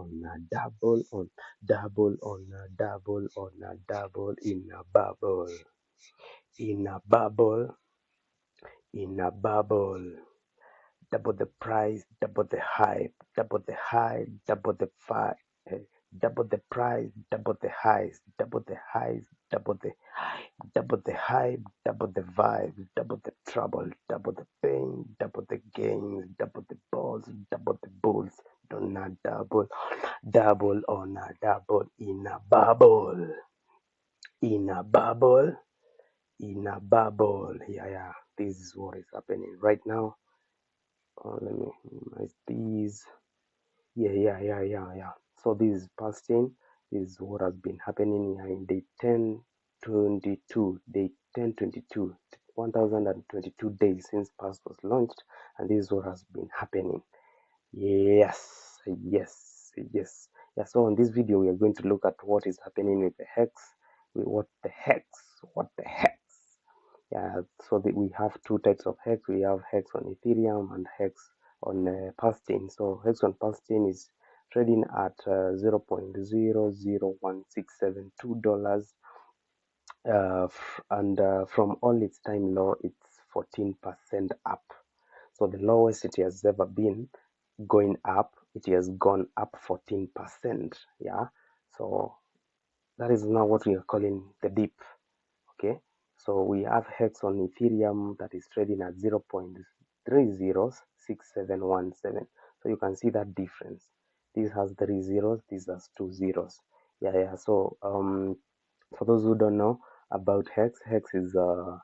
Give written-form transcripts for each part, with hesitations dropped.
on a double on double on a double on a double in a bubble in a bubble in a bubble. Double the price, double the hype, double the high, double the fight, double the price, double the highs, double the highs, double the double the hype, double the vibe, double the trouble, double the pain, double the gains, double the balls, double the bulls. Do not double, double on a double in a bubble, in a bubble, in a bubble. Yeah. This is what is happening right now. Let me minimize these. Yeah. So this is PulseChain. This is what has been happening here in day 1022, 1022 days since Pulse was launched, and this is what has been happening. Yes. Yeah, so in this video we are going to look at what is happening with the HEX. What the HEX. Yeah, so we have two types of HEX. We have HEX on Ethereum and HEX on PulseChain. So HEX on PulseChain is trading at $0.001672, and from all its time low, it's 14% up. So the lowest it has ever been going up, it has gone up 14%. Yeah, so that is now what we are calling the dip. Okay, so we have HEX on Ethereum that is trading at 0.306717. So you can see that difference. This has 3 zeros, this has 2 zeros. Yeah. So for those who don't know about HEX, HEX is a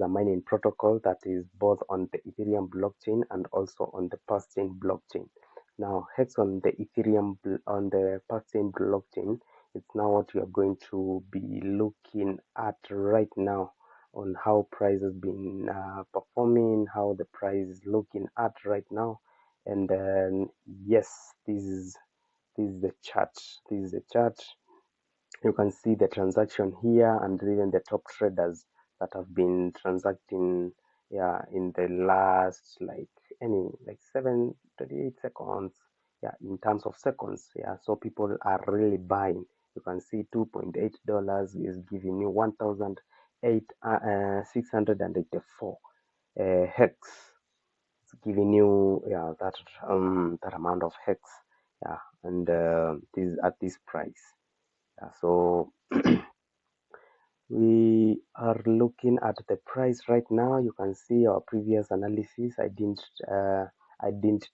mining protocol that is both on the Ethereum blockchain and also on the PulseChain blockchain. Now HEX on the PulseChain blockchain, it's now what we are going to be looking at right now, on how price has been performing, how the price is looking at right now. And then yes, this is the chart. This is the chart. You can see the transaction here and even the top traders that have been transacting in the last like 738 seconds, in terms of seconds. So people are really buying. You can see $2.8 is giving you 1,684 hex. It's giving you that amount of hex, and this at this price. So we are looking at the price right now. You can see our previous analysis. I didn't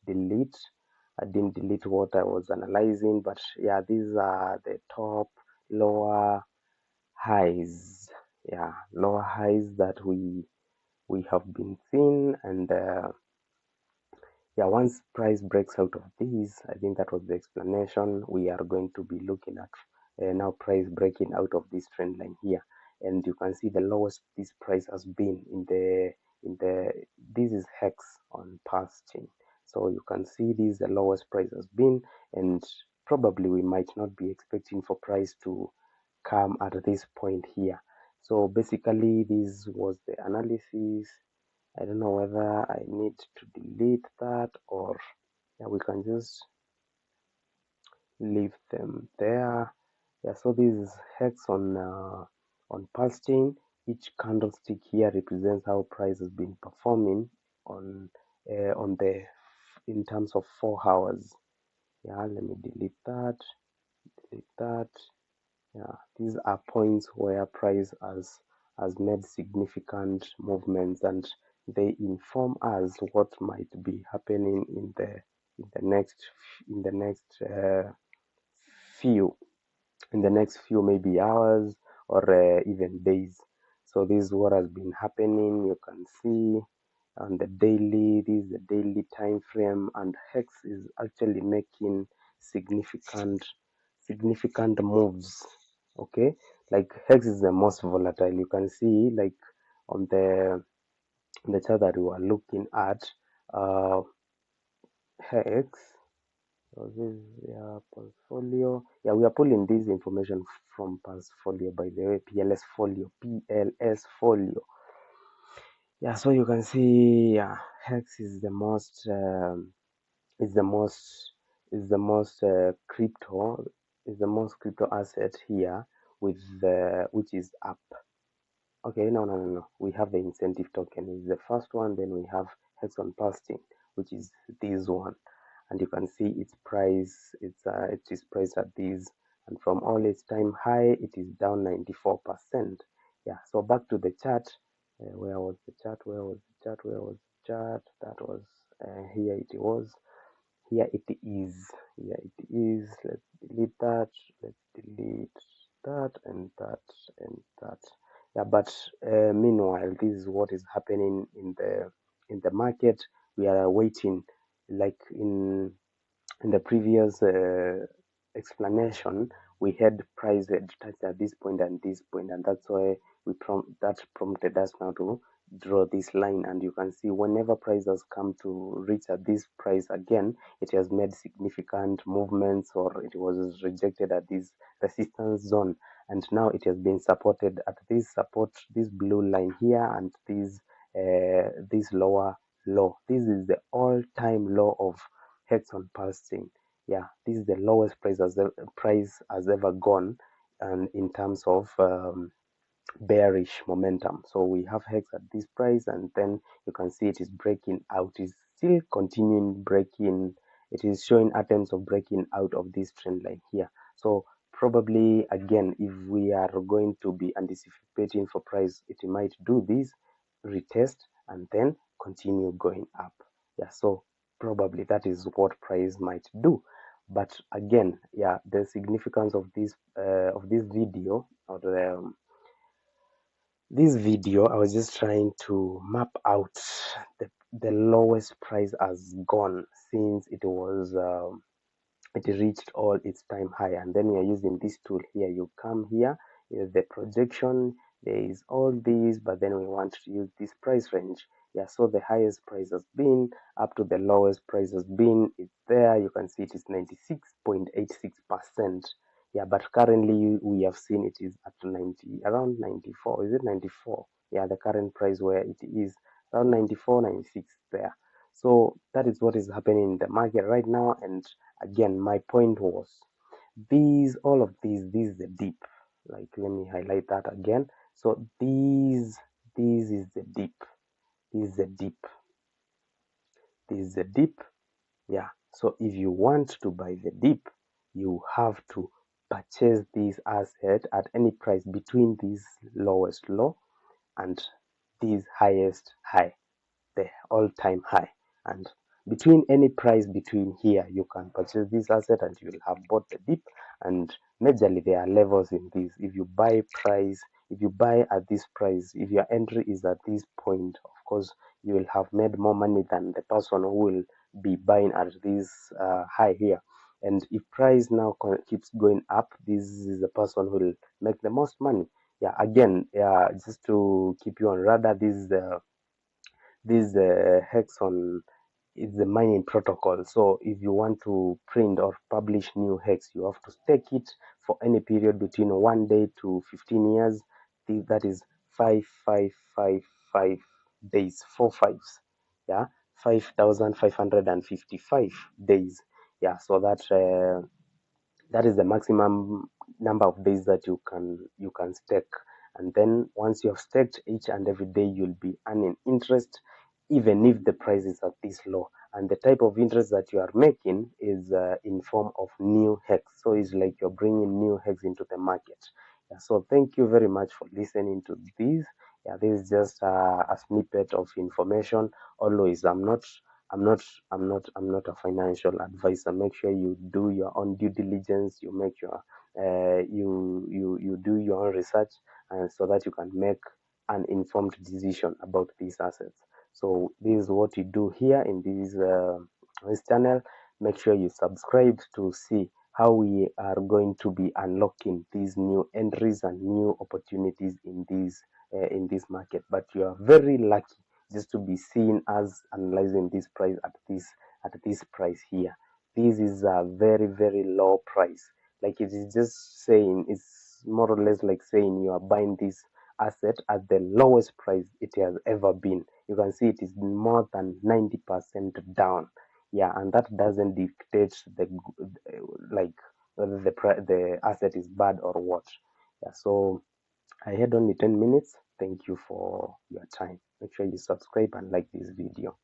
delete what I was analyzing, but yeah, these are the top lower highs. Lower highs that we have been seeing, and once price breaks out of these, I think that was the explanation. We are going to be looking at now price breaking out of this trend line here, and you can see the lowest this price has been in the this is HEX on PulseChain. So you can see this the lowest price has been, and probably we might not be expecting for price to come at this point here. So basically this was the analysis. I don't know whether I need to delete that, or we can just leave them there. So this is HEX on PulseChain. Each candlestick here represents how price has been performing on the in terms of 4 hours. Let me delete that. These are points where price has made significant movements, and they inform us what might be happening in the next few maybe hours, or even days. So this is what has been happening. You can see on the daily, this is the daily time frame, and HEX is actually making significant moves. Okay, like HEX is the most volatile. You can see like on the chart that we were looking at, HEX. So this is portfolio. We are pulling this information from portfolio, by the way, PLS folio. So you can see HEX is the most is the most crypto asset here with which is up. Okay, no. We have the incentive token is the first one. Then we have Hex on PulseChain, which is this one, and you can see its price. It is priced at this, and from all its time high, it is down 94%. Yeah. So back to the chart. Where was the chart? Where was the chart? Where was the chart? That was here. It was here. It is here. It is. Let's delete that. Let's delete that and that and that. Yeah, but meanwhile, this is what is happening in the market. We are waiting, like in the previous explanation, we had price touched at this point and this point, and that's why that prompted us now to draw this line. And you can see whenever price has come to reach at this price again, it has made significant movements, or it was rejected at this resistance zone, and now it has been supported at this blue line here, and this lower low. This is the all-time low of Hex on PulseChain. Yeah, this is the lowest price has ever gone, and in terms of bearish momentum. So we have Hex at this price, and then you can see it is breaking out. It's still continuing breaking. It is showing attempts of breaking out of this trend line here. So probably again, if we are going to be anticipating for price, it might do this retest and then continue going up. Yeah, so probably that is what price might do. But again, yeah, the significance of this video, or this video, I was just trying to map out the lowest price has gone since it reached all its time high. And then we are using this tool here. You come here, the projection, there is all these, but then we want to use this price range. Yeah, so the highest price has been up to the lowest price has been, it's there. You can see it is 96.86%. Yeah, but currently we have seen it is at around 94. Is it 94? Yeah, the current price where it is around 94, 96 there. So that is what is happening in the market right now. And again, my point was all of these, this is the dip. Like, let me highlight that again. So this is the dip. This is the dip. This is the dip. Yeah. So if you want to buy the dip, you have to purchase this asset at any price between this lowest low and this highest high, the all-time high. And between any price between here, you can purchase this asset and you will have bought the dip. And majorly there are levels in this. If you buy at this price, if your entry is at this point, of course you will have made more money than the person who will be buying at this high here. And if price now keeps going up, this is the person who will make the most money. Yeah, again, yeah, just to keep you on radar, this Hexon is the mining protocol. So if you want to print or publish new hex, you have to stake it for any period between 1 day to 15 years. That is 5555 days, 4 fives. Yeah, 5,555 days. Yeah, so that is the maximum number of days that you can stake. And then once you have staked, each and every day you'll be earning interest, even if the price is at this low. And the type of interest that you are making is in form of new hex. So it's like you're bringing new hex into the market. Yeah, so thank you very much for listening to this. Yeah, this is just a snippet of information. Always, I'm not a financial advisor. Make sure you do your own due diligence. You make your you do your own research, and so that you can make an informed decision about these assets. So this is what you do here in this channel. Make sure you subscribe to see how we are going to be unlocking these new entries and new opportunities in this market. But you are very lucky just to be seen as analyzing this price at this price here. This is a very, very low price. Like, it is just saying, it's more or less like saying you are buying this asset at the lowest price it has ever been. You can see it is more than 90% down. Yeah, and that doesn't dictate like whether the asset is bad or what. Yeah, so I had only 10 minutes. Thank you for your time. Make sure you subscribe and like this video.